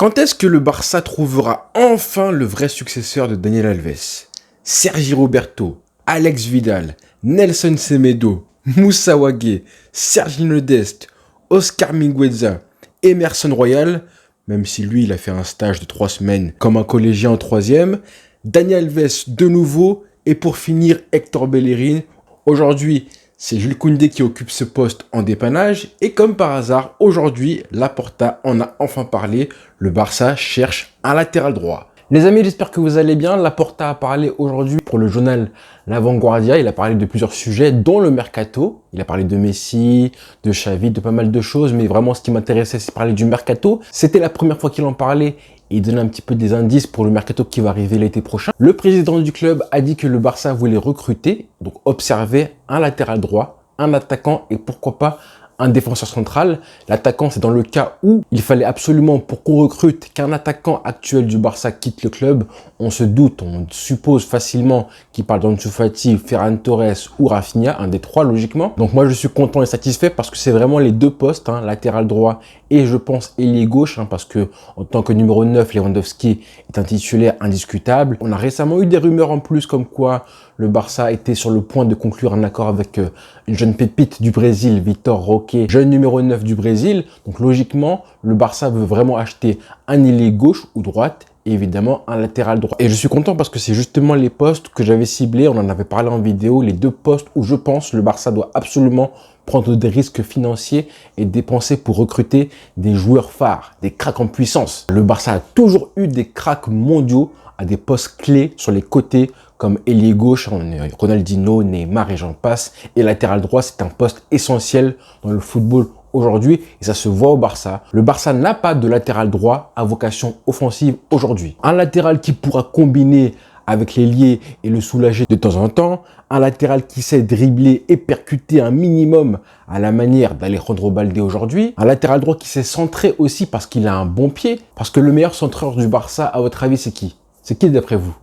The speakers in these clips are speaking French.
Quand est-ce que le Barça trouvera enfin le vrai successeur de Daniel Alves? Sergi Roberto, Alex Vidal, Nelson Semedo, Moussa Wagué, Sergiño Dest, Oscar Mingueza, Emerson Royal, même si lui il a fait un stage de 3 semaines comme un collégien en 3e, Daniel Alves de nouveau, et pour finir Hector Bellerin. Aujourd'hui, c'est Jules Koundé qui occupe ce poste en dépannage. Et comme par hasard, aujourd'hui, Laporta en a enfin parlé. Le Barça cherche un latéral droit. Les amis, j'espère que vous allez bien. Laporta a parlé aujourd'hui pour le journal La Vanguardia. Il a parlé de plusieurs sujets, dont le mercato. Il a parlé de Messi, de Xavi, de pas mal de choses. Mais vraiment, ce qui m'intéressait, c'est parler du mercato. C'était la première fois qu'il en parlait. Et il donnait un petit peu des indices pour le mercato qui va arriver l'été prochain. Le président du club a dit que le Barça voulait recruter, donc observer un latéral droit, un attaquant et pourquoi pas un défenseur central. L'attaquant, c'est dans le cas où il fallait absolument, pour qu'on recrute, qu'un attaquant actuel du Barça quitte le club. On se doute, on suppose facilement qu'il parle d'Ansu Fati, Ferran Torres ou Rafinha, un des trois logiquement. Donc moi, je suis content et satisfait parce que c'est vraiment les deux postes, latéral droit et je pense ailier gauche, parce que en tant que numéro 9, Lewandowski est un titulaire indiscutable. On a récemment eu des rumeurs en plus comme quoi le Barça était sur le point de conclure un accord avec une jeune pépite du Brésil, Vitor Roque, jeune numéro 9 du Brésil. Donc logiquement, le Barça veut vraiment acheter un ailier gauche ou droite et évidemment un latéral droit. Et je suis content parce que c'est justement les postes que j'avais ciblés, on en avait parlé en vidéo, les deux postes où je pense le Barça doit absolument prendre des risques financiers et dépenser pour recruter des joueurs phares, des cracks en puissance. Le Barça a toujours eu des cracks mondiaux à des postes clés sur les côtés, comme ailier gauche, Ronaldinho, Neymar et j'en passe. Et latéral droit, c'est un poste essentiel dans le football aujourd'hui et ça se voit au Barça. Le Barça n'a pas de latéral droit à vocation offensive aujourd'hui. Un latéral qui pourra combiner avec l'ailier et le soulager de temps en temps. Un latéral qui sait dribbler et percuter un minimum à la manière d'Alejandro Balde aujourd'hui. Un latéral droit qui sait centrer aussi parce qu'il a un bon pied. Parce que le meilleur centreur du Barça, à votre avis, c'est qui? C'est qui d'après vous,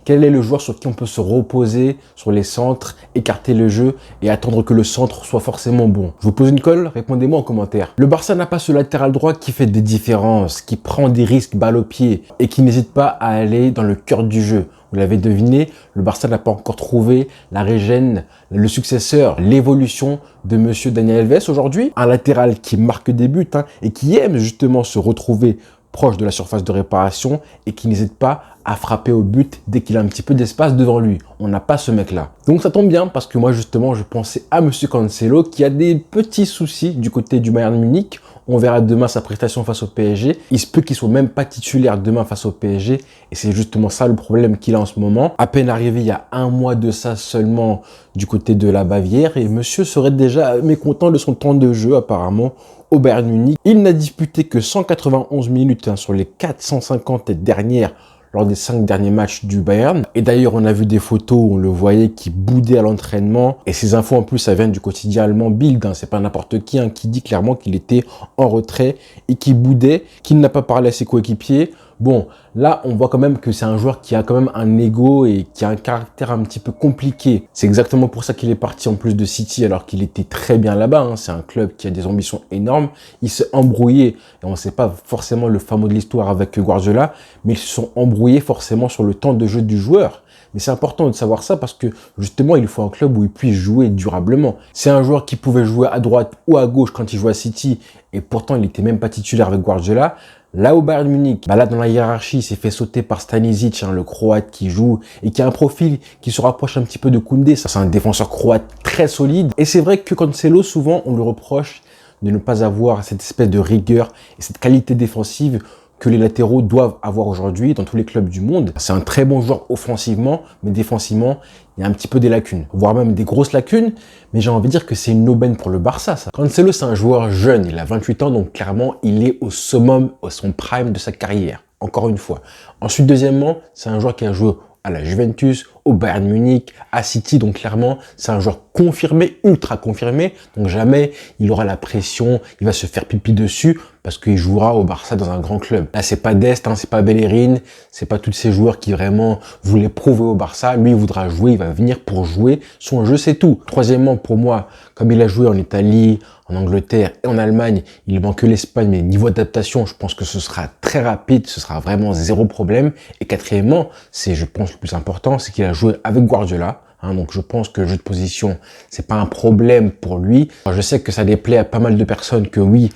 Quel est le joueur sur qui on peut se reposer sur les centres, écarter le jeu et attendre que le centre soit forcément bon? Je vous pose une colle, répondez-moi en commentaire. Le Barça n'a pas ce latéral droit qui fait des différences, qui prend des risques balle au pied et qui n'hésite pas à aller dans le cœur du jeu. Vous l'avez deviné, le Barça n'a pas encore trouvé la régène, le successeur, l'évolution de monsieur Daniel Alves aujourd'hui. Un latéral qui marque des buts et qui aime justement se retrouver proche de la surface de réparation et qui n'hésite pas à frapper au but dès qu'il a un petit peu d'espace devant lui. On n'a pas ce mec-là. Donc ça tombe bien parce que moi justement je pensais à monsieur Cancelo qui a des petits soucis du côté du Bayern Munich. On verra demain sa prestation face au PSG. Il se peut qu'il soit même pas titulaire demain face au PSG et c'est justement ça le problème qu'il a en ce moment. À peine arrivé il y a un mois de ça seulement du côté de la Bavière et monsieur serait déjà mécontent de son temps de jeu apparemment au Bayern Munich. Il n'a disputé que 191 minutes sur les 450 dernières lors des 5 derniers matchs du Bayern. Et d'ailleurs, on a vu des photos où on le voyait qui boudait à l'entraînement. Et ces infos, en plus, ça vient du quotidien allemand Bild. C'est pas n'importe qui qui dit clairement qu'il était en retrait et qui boudait, qu'il n'a pas parlé à ses coéquipiers. Bon, là, on voit quand même que c'est un joueur qui a quand même un ego et qui a un caractère un petit peu compliqué. C'est exactement pour ça qu'il est parti en plus de City alors qu'il était très bien là-bas. C'est un club qui a des ambitions énormes. Il s'est embrouillé, et on ne sait pas forcément le fameux de l'histoire avec Guardiola, mais ils se sont embrouillés forcément sur le temps de jeu du joueur. Mais c'est important de savoir ça parce que justement, il faut un club où il puisse jouer durablement. C'est un joueur qui pouvait jouer à droite ou à gauche quand il jouait à City et pourtant il n'était même pas titulaire avec Guardiola. Là au Bayern Munich, là dans la hiérarchie, il s'est fait sauter par Stanisic, le croate qui joue et qui a un profil qui se rapproche un petit peu de Koundé. Ça, c'est un défenseur croate très solide. Et c'est vrai que Cancelo, souvent, on lui reproche de ne pas avoir cette espèce de rigueur et cette qualité défensive que les latéraux doivent avoir aujourd'hui dans tous les clubs du monde. C'est un très bon joueur offensivement, mais défensivement, il y a un petit peu des lacunes, voire même des grosses lacunes, mais j'ai envie de dire que c'est une aubaine pour le Barça, ça. Cancelo, c'est un joueur jeune, il a 28 ans, donc clairement, il est au summum, au son prime de sa carrière, encore une fois. Ensuite, deuxièmement, c'est un joueur qui a joué à la Juventus, au Bayern Munich, à City. Donc clairement, c'est un joueur confirmé, ultra confirmé. Donc jamais il aura la pression, il va se faire pipi dessus parce qu'il jouera au Barça dans un grand club. Là, c'est pas Dest, hein, c'est pas Bellerin, c'est pas tous ces joueurs qui vraiment voulaient prouver au Barça. Lui, il voudra jouer, il va venir pour jouer. Son jeu, c'est tout. Troisièmement, pour moi, comme il a joué en Italie, en Angleterre et en Allemagne, il manque que l'Espagne, mais niveau adaptation, je pense que ce sera très rapide, ce sera vraiment zéro problème. Et quatrièmement, c'est, je pense, le plus important, c'est qu'il a joué avec Guardiola. Donc je pense que le jeu de position, c'est pas un problème pour lui. Alors, je sais que ça déplaît à pas mal de personnes que oui,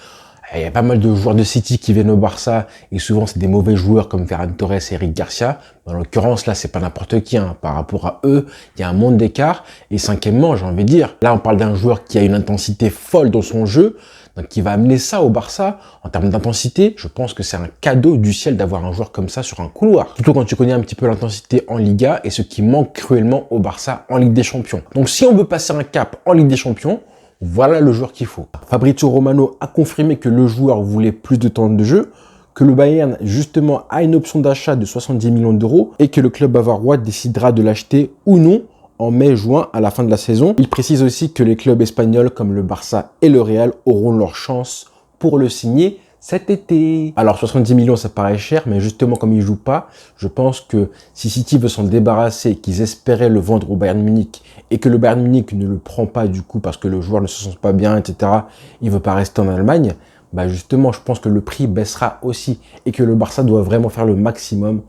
il y a pas mal de joueurs de City qui viennent au Barça et souvent c'est des mauvais joueurs comme Ferran Torres et Eric Garcia. En l'occurrence, là, c'est pas n'importe qui. Par rapport à eux, il y a un monde d'écart. Et cinquièmement, j'ai envie de dire, là, on parle d'un joueur qui a une intensité folle dans son jeu, donc qui va amener ça au Barça. En termes d'intensité, je pense que c'est un cadeau du ciel d'avoir un joueur comme ça sur un couloir. Surtout quand tu connais un petit peu l'intensité en Liga et ce qui manque cruellement au Barça en Ligue des Champions. Donc si on veut passer un cap en Ligue des Champions, voilà le joueur qu'il faut. Fabrizio Romano a confirmé que le joueur voulait plus de temps de jeu, que le Bayern, justement, a une option d'achat de 70 millions d'euros et que le club bavarois décidera de l'acheter ou non en mai-juin à la fin de la saison. Il précise aussi que les clubs espagnols comme le Barça et le Real auront leur chance pour le signer cet été. Alors 70 millions, ça paraît cher, mais justement comme il joue pas, je pense que si City veut s'en débarrasser, qu'ils espéraient le vendre au Bayern Munich et que le Bayern Munich ne le prend pas du coup parce que le joueur ne se sent pas bien, etc., il veut pas rester en Allemagne, bah justement, je pense que le prix baissera aussi et que le Barça doit vraiment faire le maximum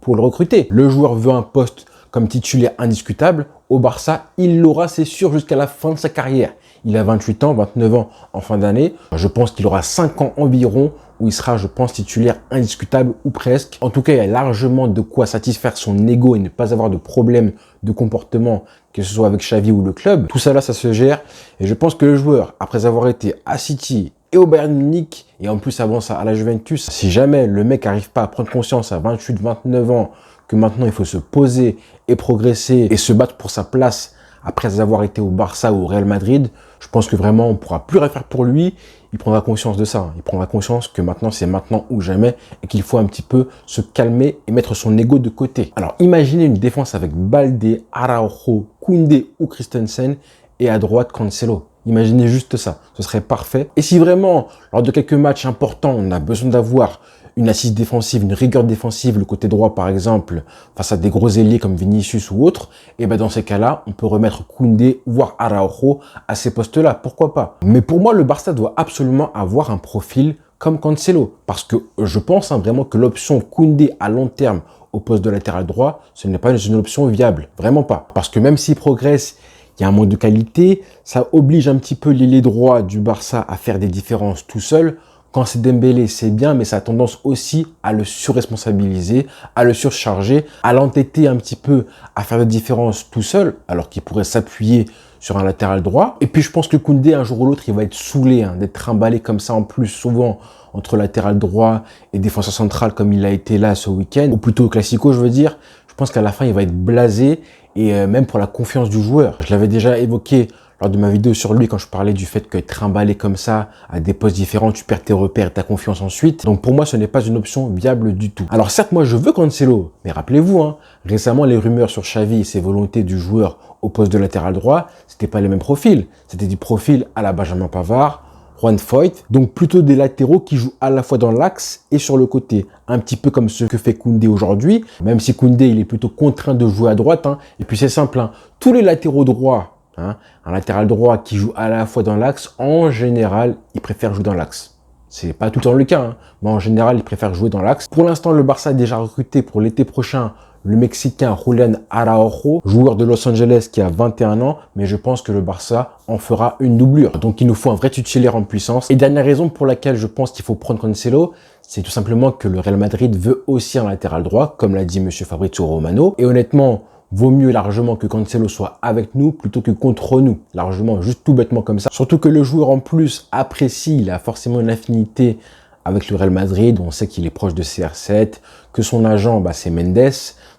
pour le recruter. Le joueur veut un poste comme titulaire indiscutable. Au Barça, il l'aura, c'est sûr, jusqu'à la fin de sa carrière. Il a 28 ans, 29 ans en fin d'année. Je pense qu'il aura 5 ans environ où il sera, je pense, titulaire indiscutable ou presque. En tout cas, il y a largement de quoi satisfaire son ego et ne pas avoir de problème de comportement, que ce soit avec Xavi ou le club. Tout ça là, ça se gère. Et je pense que le joueur, après avoir été à City et au Bayern Munich, et en plus avant ça à la Juventus, si jamais le mec n'arrive pas à prendre conscience à 28, 29 ans que maintenant il faut se poser et progresser et se battre pour sa place après avoir été au Barça ou au Real Madrid, je pense que vraiment on ne pourra plus rien faire pour lui. Il prendra conscience de ça. Il prendra conscience que maintenant c'est maintenant ou jamais et qu'il faut un petit peu se calmer et mettre son ego de côté. Alors imaginez une défense avec Balde, Araujo, Koundé ou Christensen et à droite Cancelo. Imaginez juste ça, ce serait parfait. Et si vraiment, lors de quelques matchs importants, on a besoin d'avoir une assise défensive, une rigueur défensive, le côté droit par exemple, face à des gros ailiers comme Vinicius ou autres, et ben dans ces cas-là, on peut remettre Koundé, voire Araujo à ces postes-là, pourquoi pas. Mais pour moi, le Barça doit absolument avoir un profil comme Cancelo, parce que je pense vraiment que l'option Koundé à long terme au poste de latéral droit, ce n'est pas une option viable, vraiment pas. Parce que même s'il progresse, il y a un manque de qualité, ça oblige un petit peu l'ailier droit du Barça à faire des différences tout seul. Quand c'est Dembélé, c'est bien, mais ça a tendance aussi à le surresponsabiliser, à le surcharger, à l'entêter un petit peu à faire des différences tout seul, alors qu'il pourrait s'appuyer sur un latéral droit. Et puis je pense que Koundé, un jour ou l'autre, il va être saoulé d'être trimballé comme ça en plus souvent entre latéral droit et défenseur central comme il a été là ce week-end, ou plutôt au Classico, je veux dire. Je pense qu'à la fin, il va être blasé et même pour la confiance du joueur. Je l'avais déjà évoqué lors de ma vidéo sur lui quand je parlais du fait que trimballé comme ça à des postes différents, tu perds tes repères et ta confiance ensuite. Donc pour moi, ce n'est pas une option viable du tout. Alors certes, moi je veux Cancelo, mais rappelez-vous, récemment les rumeurs sur Xavi et ses volontés du joueur au poste de latéral droit, c'était pas les mêmes profils. C'était des profils à la Benjamin Pavard, Juan Foyth, donc plutôt des latéraux qui jouent à la fois dans l'axe et sur le côté, un petit peu comme ce que fait Koundé aujourd'hui, même si Koundé il est plutôt contraint de jouer à droite, et puis c'est simple, tous les latéraux droits, un latéral droit qui joue à la fois dans l'axe, en général, il préfère jouer dans l'axe. C'est pas tout le temps le cas, mais en général, il préfère jouer dans l'axe. Pour l'instant, le Barça a déjà recruté pour l'été prochain le Mexicain Julián Araujo, joueur de Los Angeles qui a 21 ans, mais je pense que le Barça en fera une doublure. Donc il nous faut un vrai titulaire en puissance. Et dernière raison pour laquelle je pense qu'il faut prendre Cancelo, c'est tout simplement que le Real Madrid veut aussi un latéral droit, comme l'a dit monsieur Fabrizio Romano. Et honnêtement, vaut mieux largement que Cancelo soit avec nous plutôt que contre nous. Largement, juste tout bêtement comme ça. Surtout que le joueur en plus apprécie, il a forcément une affinité avec le Real Madrid. On sait qu'il est proche de CR7, que son agent, c'est Mendes.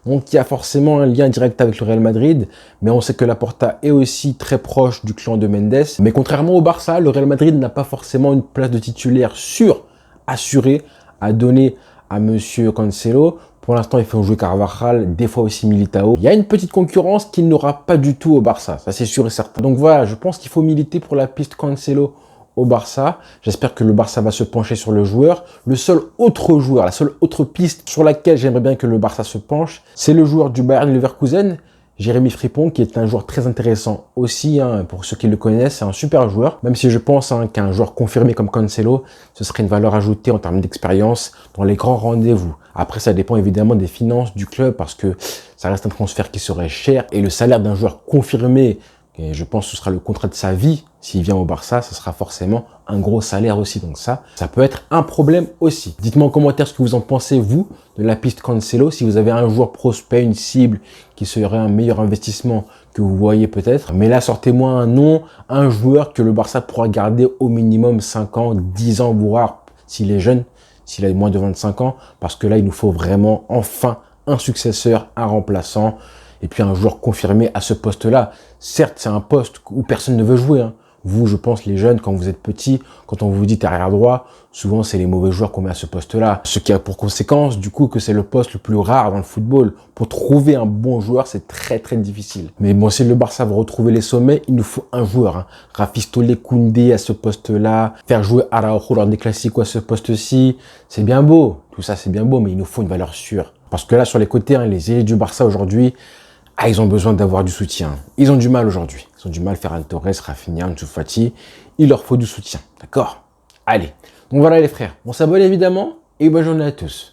Donc il y a forcément un lien direct avec le Real Madrid. Mais on sait que Laporta est aussi très proche du clan de Mendes. Mais contrairement au Barça, le Real Madrid n'a pas forcément une place de titulaire sûre, assurée, à donner à monsieur Cancelo. Pour l'instant, ils font jouer Carvajal, des fois aussi Militao. Il y a une petite concurrence qu'il n'aura pas du tout au Barça, ça c'est sûr et certain. Donc voilà, je pense qu'il faut militer pour la piste Cancelo au Barça. J'espère que le Barça va se pencher sur le joueur. Le seul autre joueur, la seule autre piste sur laquelle j'aimerais bien que le Barça se penche, c'est le joueur du Bayern Leverkusen, Jérémy Frimpong, qui est un joueur très intéressant aussi, pour ceux qui le connaissent, c'est un super joueur. Même si je pense qu'un joueur confirmé comme Cancelo, ce serait une valeur ajoutée en termes d'expérience dans les grands rendez-vous. Après, ça dépend évidemment des finances du club parce que ça reste un transfert qui serait cher et le salaire d'un joueur confirmé, et je pense que ce sera le contrat de sa vie, s'il vient au Barça, ce sera forcément un gros salaire aussi. Donc ça peut être un problème aussi. Dites-moi en commentaire ce que vous en pensez, vous, de la piste Cancelo. Si vous avez un joueur prospect, une cible qui serait un meilleur investissement que vous voyez peut-être. Mais là, sortez-moi un nom, un joueur que le Barça pourra garder au minimum 5 ans, 10 ans, voire s'il est jeune, s'il a moins de 25 ans. Parce que là, il nous faut vraiment enfin un successeur, un remplaçant. Et puis un joueur confirmé à ce poste-là. Certes, c'est un poste où personne ne veut jouer. Vous, je pense, les jeunes, quand vous êtes petits, quand on vous dit arrière droit, souvent c'est les mauvais joueurs qu'on met à ce poste-là. Ce qui a pour conséquence, du coup, que c'est le poste le plus rare dans le football. Pour trouver un bon joueur, c'est très très difficile. Mais bon, si le Barça veut retrouver les sommets, il nous faut un joueur. Rafistolé, Koundé à ce poste-là, faire jouer Araujo lors des classiques à ce poste-ci, c'est bien beau. Tout ça, c'est bien beau, mais il nous faut une valeur sûre. Parce que là, sur les côtés, les ailiers du Barça aujourd'hui, ils ont besoin d'avoir du soutien. Ils ont du mal aujourd'hui. Ils ont du mal, Ferran Torres, Rafinha, Ansu Fati. Il leur faut du soutien. D'accord? Allez. Donc voilà les frères. On s'abonne évidemment et bonne journée à tous.